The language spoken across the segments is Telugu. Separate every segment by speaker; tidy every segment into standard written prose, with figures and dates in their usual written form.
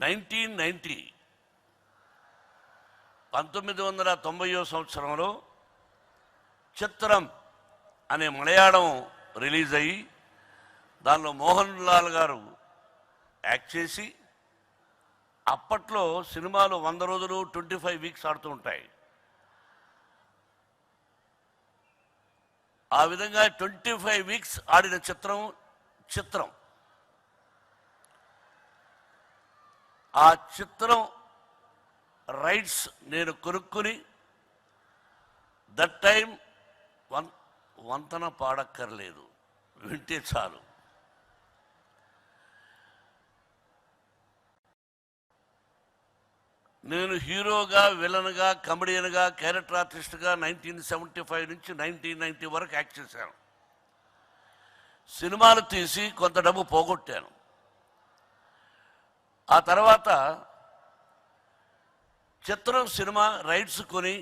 Speaker 1: 1990 సంవత్సరంలో చిత్రం అనే మలయాళం రిలీజ్ అయ్యి దానిలో మోహన్ లాల్ గారు యాక్ట్ చేసి, అప్పట్లో సినిమాలు 100 రోజులు 25 వీక్స్ ఆడుతూ ఉంటాయి. ఆ విధంగా 25 వీక్స్ ఆడిన చిత్రం ఆ చిత్రం రైట్స్ నేను కొనుక్కుని, దట్ టైం వంతన పాడక్కర్లేదు, వింటే చాలు. నేను హీరోగా, విలన్గా, కమెడియన్గా, క్యారెక్టర్ ఆర్టిస్ట్గా 1975 నుంచి 1990 వరకు యాక్ట్ చేశాను. సినిమాలు తీసి కొంత డబ్బు పోగొట్టాను. ఆ తర్వాత చిత్రం సినిమా రైట్స్ కొని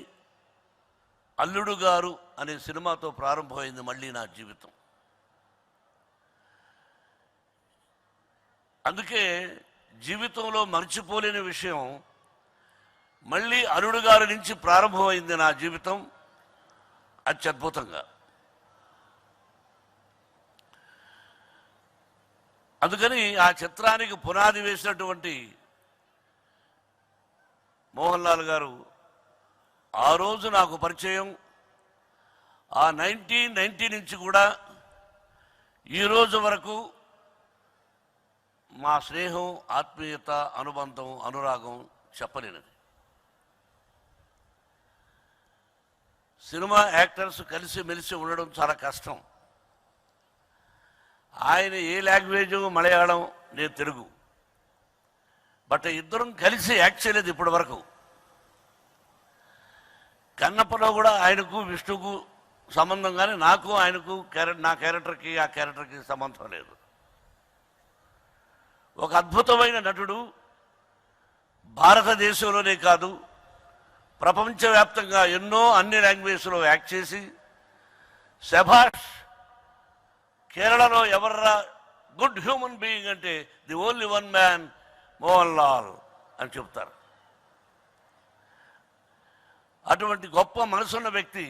Speaker 1: అల్లుడు గారు అనే సినిమాతో ప్రారంభమైంది మళ్ళీ నా జీవితం. అందుకే జీవితంలో మర్చిపోలేని విషయం, మళ్ళీ అల్లుడు గారి నుంచి ప్రారంభమైంది నా జీవితం అత్యద్భుతంగా. అందుకని ఆ చిత్రానికి పునాది వేసినటువంటి మోహన్ లాల్ గారు ఆ రోజు నాకు పరిచయం. ఆ 1990 నుంచి కూడా ఈరోజు వరకు మా స్నేహం, ఆత్మీయత, అనుబంధం, అనురాగం చెప్పలేనిది. సినిమా యాక్టర్స్ కలిసి మెలిసి ఉండడం చాలా కష్టం. ఆయన ఏ లాంగ్వేజు మలయాళం, నేను తెలుగు. బట్ ఇద్దరం కలిసి యాక్ట్ చేయలేదు ఇప్పటి వరకు. కన్నప్పలో కూడా ఆయనకు విష్ణుకు సంబంధం, కానీ నాకు ఆయనకు నా క్యారెక్టర్కి ఆ క్యారెక్టర్కి సంబంధం లేదు. ఒక అద్భుతమైన నటుడు, భారతదేశంలోనే కాదు ప్రపంచవ్యాప్తంగా ఎన్నో అన్ని లాంగ్వేజ్లో యాక్ట్ చేసి, శభాష్ కేరళలో ఎవర్రా గుడ్ హ్యూమన్ బీయింగ్ అంటే the only one man Mohan Lal అని చెప్తారు. అటువంటి గొప్ప మనసున్న వ్యక్తి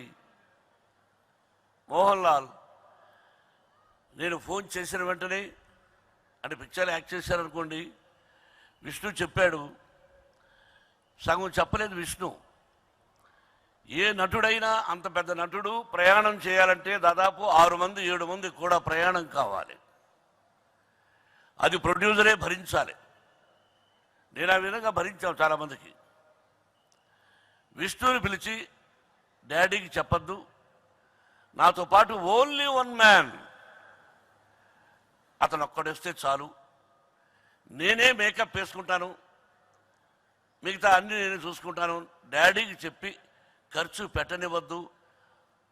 Speaker 1: మోహన్ లాల్. నేను ఫోన్ చేసిన వెంటనే, అంటే పిక్చర్ యాక్ట్ చేశారనుకోండి, విష్ణు చెప్పాడు. సగం చెప్పలేదు విష్ణు. ఏ నటుడైనా అంత పెద్ద నటుడు ప్రయాణం చేయాలంటే దాదాపు 6 మంది 7 మంది కూడా ప్రయాణం కావాలి. అది ప్రొడ్యూసరే భరించాలి. నేను ఆ విధంగా భరించాను చాలామందికి. విష్ణుని పిలిచి, డాడీకి చెప్పద్దు, నాతో పాటు ఓన్లీ వన్ మ్యాన్, అతను ఒక్కడొస్తే చాలు, నేనే మేకప్ వేసుకుంటాను, మిగతా అన్నీ నేనే చూసుకుంటాను, డాడీకి చెప్పి ఖర్చు పెట్టనివ్వద్దు,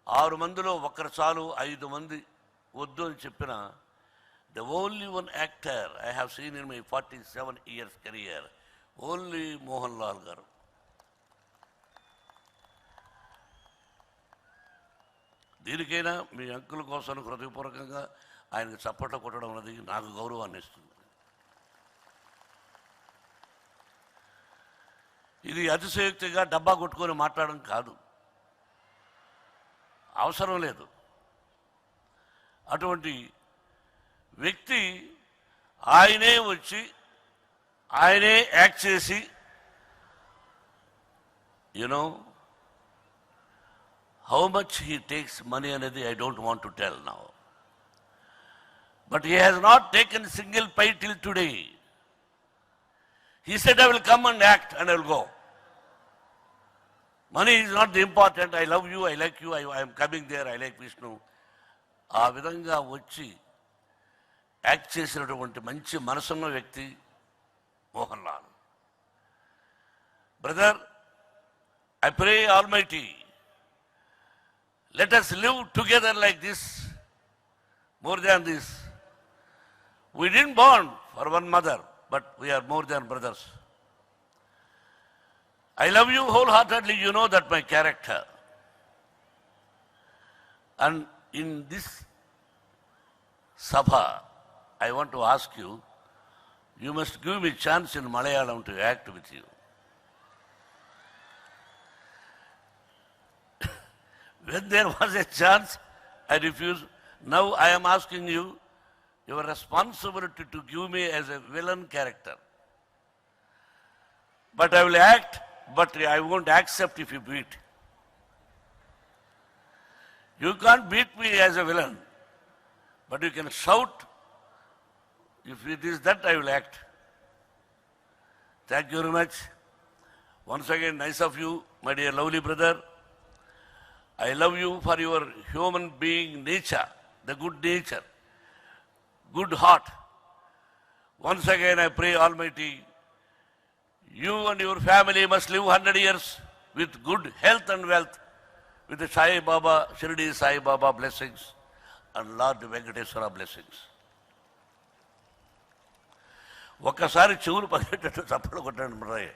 Speaker 1: 6 మందిలో ఒక్కరు చాలు, 5 మంది వద్దు అని చెప్పిన the only one actor I have seen in my 47 years career, only Mohan Lal గారు. దీనికైనా మీ అంకుల కోసం హృదయపూర్వకంగా ఆయనకు చప్పట్లు కొట్టడం అనేది నాకు గౌరవాన్ని ఇస్తుంది. ఇది అతిశయోక్తిగా డబ్బా కొట్టుకొని మాట్లాడడం కాదు, అవసరం లేదు. అటువంటి వ్యక్తి ఆయనే వచ్చి ఆయనే యాక్ట్ చేసి, you know how much he takes money అనేది I don't want to tell now, but he has not taken single pie till today. He said, I will come and act and I will go. Money is not the important. I love you, I like you, I am coming there, I like Vishnu. ఆ విధంగా వచ్చి యాక్ట్ చేసినటువంటి మంచి మనసున్న వ్యక్తి Mohan Lal. Brother, I pray Almighty, let us live together like this, more than this. We didn't born for one mother, but we are more than brothers. I love you wholeheartedly, you know that my character. And in this Sabha, I want to ask you, You must give me chance in Malayalam to act with you. When there was a chance, I refused. Now I am asking you, your responsibility to give me as a villain character. But I will act, but I won't accept if you beat. You can't beat me as a villain, but you can shout. If it is that, I will act. Thank you very much. Once again, nice of you, my dear lovely brother. I love you for your human being nature, the good nature, good heart. Once again, I pray Almighty, you and your family must live 100 years with good health and wealth, with the Sai Baba, Shirdi Sai Baba blessings and Lord Venkateswara blessings. ఒక్కసారి చెవులు పగేటట్టు చప్పలు కొట్టండి మరి.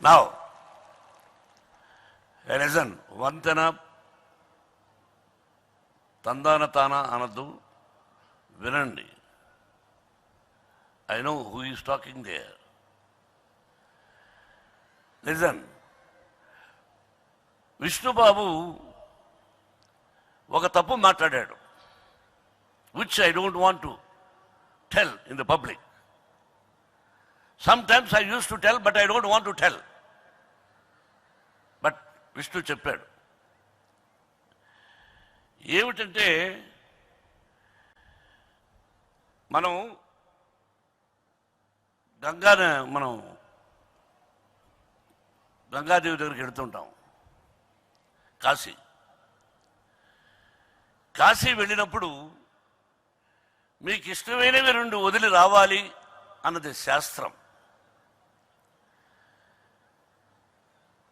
Speaker 1: Now, listen, వంతెన తందాన తాన అనద్దు, వినండి. I know who is talking there. Listen, Vishnubabu ఒక తప్పు మాట్లాడాడు, which I don't want to tell in the public. Sometimes I used to tell, but I don't want to tell. But Vishnu చెప్పాడు. ఏమిటంటే, మనం గంగాదేవి దగ్గరికి వెళుతుంటాం, కాశీ వెళ్ళినప్పుడు మీకు ఇష్టమైనవి 2 వదిలి రావాలి అన్నది శాస్త్రం.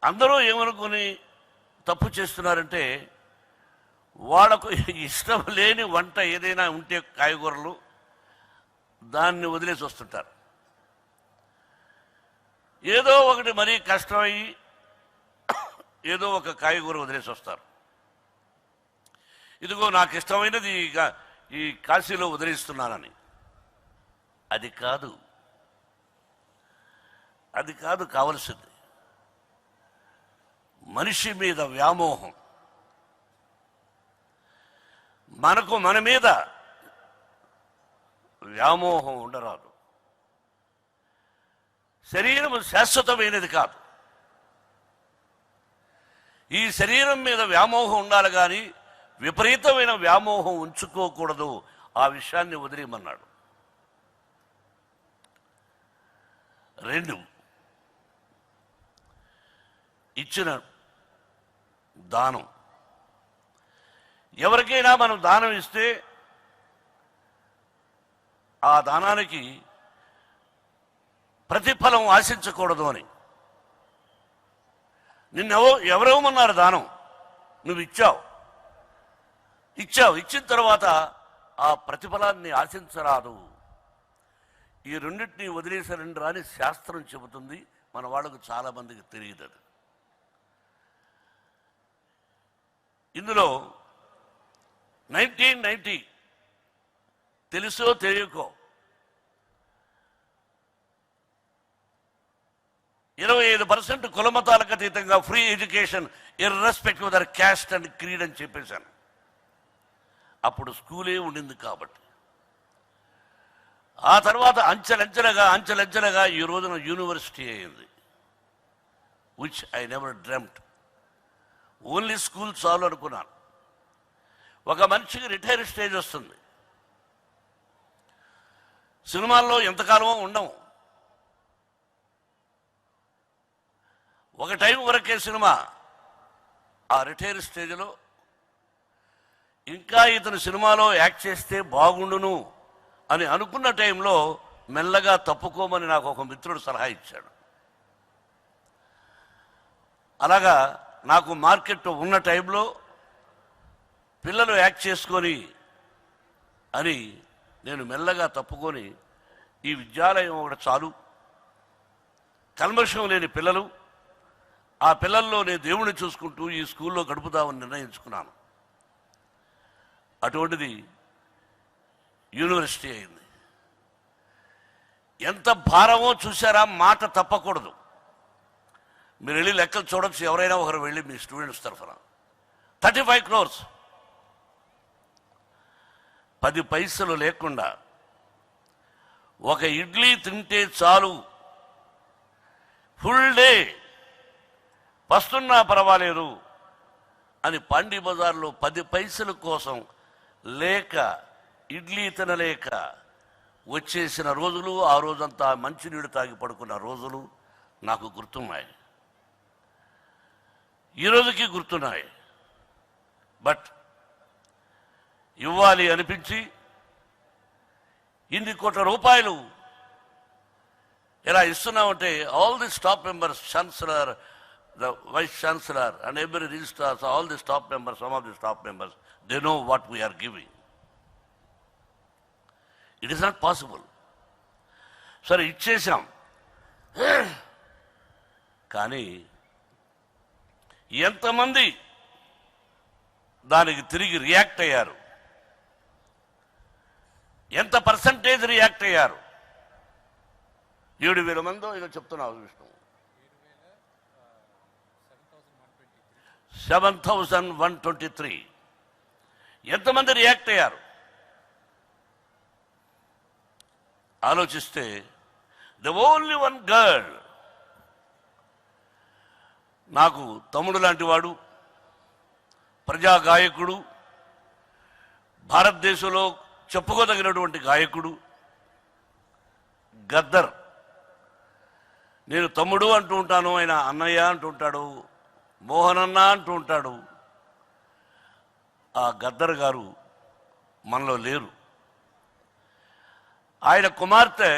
Speaker 1: అందరూ ఏమనుకుని తప్పు చేస్తున్నారంటే, వాళ్ళకు ఇష్టం లేని వంట ఏదైనా ఉంటే కాయగూరలు దాన్ని వదిలేసి వస్తుంటారు. ఏదో ఒకటి మరీ కష్టమయ్యి ఏదో ఒక కాయగూర వదిలేసి వస్తారు. ఇదిగో నాకు ఇష్టమైనది ఈ కాశీలో వదిలేస్తున్నానని. అది కాదు కావలసింది. మనిషి మీద వ్యామోహం. మనకు మన మీద వ్యామోహం ఉండరాదు. శరీరం శాశ్వతమైనది కాదు. ఈ శరీరం మీద వ్యామోహం ఉండాలి కానీ విపరీతమైన వ్యామోహం ఉంచుకోకూడదు. ఆ విషయాన్ని వదిలేయమన్నాడు. 2, ఇచ్చిన దానం. ఎవరికైనా మనం దానం ఇస్తే ఆ దానానికి ప్రతిఫలం ఆశించకూడదు అని. ఎవరేమన్నారు దానం? నువ్వు ఇచ్చిన తర్వాత ఆ ప్రతిఫలాన్ని ఆశించరాదు. ఈ రెండింటినీ వదిలేసారండి అని శాస్త్రం చెబుతుంది. మన వాళ్ళకు చాలా మందికి తెలియదు అది. ఇందులో 1990 తెలుసో తెలియకో 25% కులమతాలకు అతీతంగా free education irrespective of their caste and creed అని చెప్పేశాను. అప్పుడు స్కూలే ఉండింది కాబట్టి. ఆ తర్వాత అంచెలంచెలుగా ఈ రోజున యూనివర్సిటీ అయింది. Which I never dreamed. Only school చాలు అనుకున్నాను. ఒక మనిషికి రిటైర్ స్టేజ్ వస్తుంది. సినిమాల్లో ఎంతకాలమో ఉండము. ఒక టైం వరకే సినిమా. ఆ రిటైర్ స్టేజ్లో ఇంకా ఇతను సినిమాలో యాక్ట్ చేస్తే బాగుండును అని అనుకున్న టైంలో మెల్లగా తప్పుకోమని నాకు ఒక మిత్రుడు సలహా ఇచ్చాడు. అలాగా నాకు మార్కెట్ ఉన్న టైంలో పిల్లలు యాక్ట్ చేసుకొని అని నేను మెల్లగా తప్పుకొని ఈ విద్యాలయం ఒకటి చాలు, కల్మషం లేని పిల్లలు, ఆ పిల్లల్లో నేను దేవుణ్ణి చూసుకుంటూ ఈ స్కూల్లో గడుపుదామని నిర్ణయించుకున్నాను. అటువంటిది యూనివర్సిటీ అయింది. ఎంత భారమో చూసారా, మాట తప్పకూడదు. మీరు వెళ్ళి లెక్కలు చూడొచ్చు, ఎవరైనా ఒకరు వెళ్ళి మీ స్టూడెంట్స్ తరఫున 35 crores 10 పైసలు లేకుండా ఒక ఇడ్లీ తింటే చాలు, ఫుల్ డే పస్తున్నా పర్వాలేదు అని పాండీ బజార్లో 10 పైసల కోసం లేక ఇడ్లీ తినలేక వచ్చేసిన రోజులు, ఆ రోజంతా మంచినీళ్ళు తాగి పడుకున్న రోజులు నాకు గుర్తున్నాయి, ఈరోజుకి గుర్తున్నాయి. బట్ ఇవ్వాలి అనిపించి ఇన్ని కోట్ల రూపాయలు ఎలా ఇస్తున్నామంటే all the staff members, chancellor, the vice chancellor and every registrars, all the staff members, some of the staff members, they know what we are giving. It is not possible. సరే ఇచ్చేసాం, కానీ ఎంతమంది దానికి తిరిగి రియాక్ట్ అయ్యారు, ఎంత పర్సంటేజ్ రియాక్ట్ అయ్యారు? 7,000 మందో ఏదో చెప్తున్నావు విష్ణు. 7,123 ఎంతమంది రియాక్ట్ అయ్యారు ఆలోచిస్తే, ద ఓన్లీ వన్ గర్ల్, నాకు తమ్ముడు లాంటి వాడు, ప్రజా గాయకుడు, భారతదేశంలో చెప్పుకోదగినటువంటి గాయకుడు గద్దర్. నేను తమ్ముడు అంటూ ఉంటాను, ఆయన అన్నయ్య అంటూ ఉంటాడు, మోహనన్న అంటూ ఉంటాడు. ఆ గద్దర్ గారు మనలో లేరు. ఆయన కుమార్తె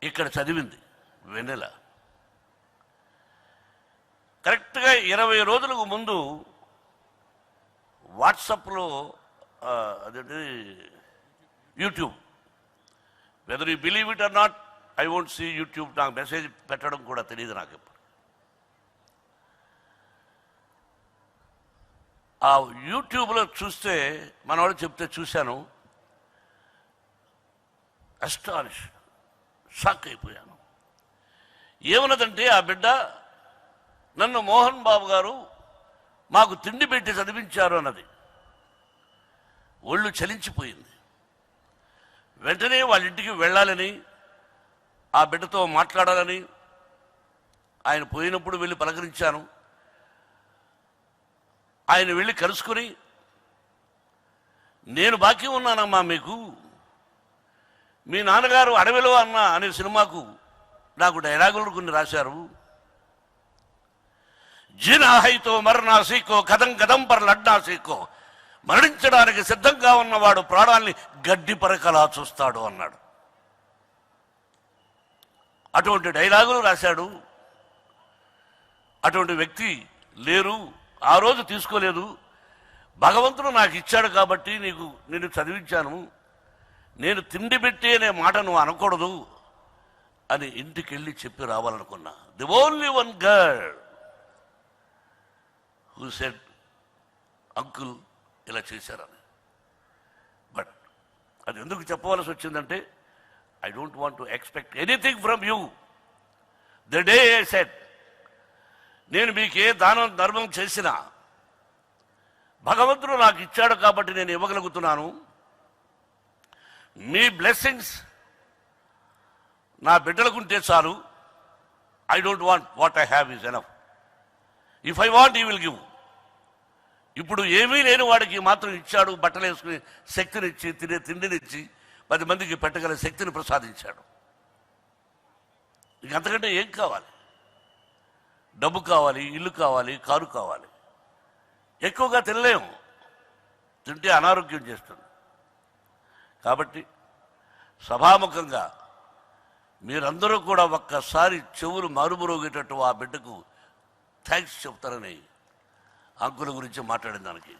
Speaker 1: ఇక్కడ చదివింది, వెన్నెల. కరెక్ట్గా 20 రోజులకు ముందు వాట్సాప్లో అదేంటి YouTube, whether you believe it or not, I won't see YouTube, నాకు మెసేజ్ పెట్టడం కూడా తెలియదు నాకు ఇప్పుడు. ఆ యూట్యూబ్లో చూస్తే మనవాడు చెప్తే చూశాను, అస్టానిష్, షాక్ అయిపోయాను. ఏమన్నదంటే ఆ బిడ్డ, నన్ను మోహన్ బాబు గారు మాకు తిండి పెట్టి చదివించారు అన్నది. ఒళ్ళు చలించిపోయింది. వెంటనే వాళ్ళ ఇంటికి వెళ్ళాలని, ఆ బిడ్డతో మాట్లాడాలని ఆయన పోయినప్పుడు వెళ్ళి పలకరించాను. ఆయన వెళ్ళి కలుసుకుని, నేను బాకీ ఉన్నానమ్మా మీకు, మీ నాన్నగారు అడవిలో అన్న అనే సినిమాకు నాకు డైలాగులు కొన్ని రాశారు. జీనాహైతో మరణా సీకో, కథం కథం పర్ లడ్నా సీకో, మరణించడానికి సిద్ధంగా ఉన్నవాడు ప్రాణాల్ని గడ్డి పరకలా చూస్తాడు అన్నాడు. అటువంటి డైలాగులు రాశాడు. అటువంటి వ్యక్తి లేరు, ఆ రోజు తీసుకోలేదు. భగవంతుడు నాకు ఇచ్చాడు కాబట్టి నేను చదివించాను, నేను తిండి పెట్టి అనే మాట నువ్వు అనకూడదు అని ఇంటికి వెళ్ళి చెప్పి రావాలనుకున్నా. The only one girl who said uncle ఇలా చేశారని. బట్ అది ఎందుకు చెప్పవలసి వచ్చిందంటే, I don't want to expect anything from you. The day I said, నేను మీకు ఏ దానం ధర్మం చేసినా భగవంతుడు నాకు ఇచ్చాడు కాబట్టి నేను ఇవ్వగలుగుతున్నాను. మీ బ్లెస్సింగ్స్ నా బిడ్డలకుంటే చాలు. I don't want, what I have is enough. If I want, you will give. ఇప్పుడు ఏమీ లేని వాడికి మాత్రం ఇచ్చాడు, బట్టలు వేసుకుని శక్తినిచ్చి, తినే తిండినిచ్చి 10 మందికి పెట్టగల శక్తిని ప్రసాదించాడు. ఇంక అంతకంటే ఏం కావాలి? డబ్బు కావాలి, ఇల్లు కావాలి, కారు కావాలి. ఎక్కువగా తినలేము, తింటే అనారోగ్యం చేస్తుంది. కాబట్టి సభాముఖంగా మీరందరూ కూడా ఒక్కసారి చెవులు మారుమరోగేటట్టు ఆ బిడ్డకు థ్యాంక్స్ చెప్తారని అంకుల గురించి మాట్లాడిన దానికి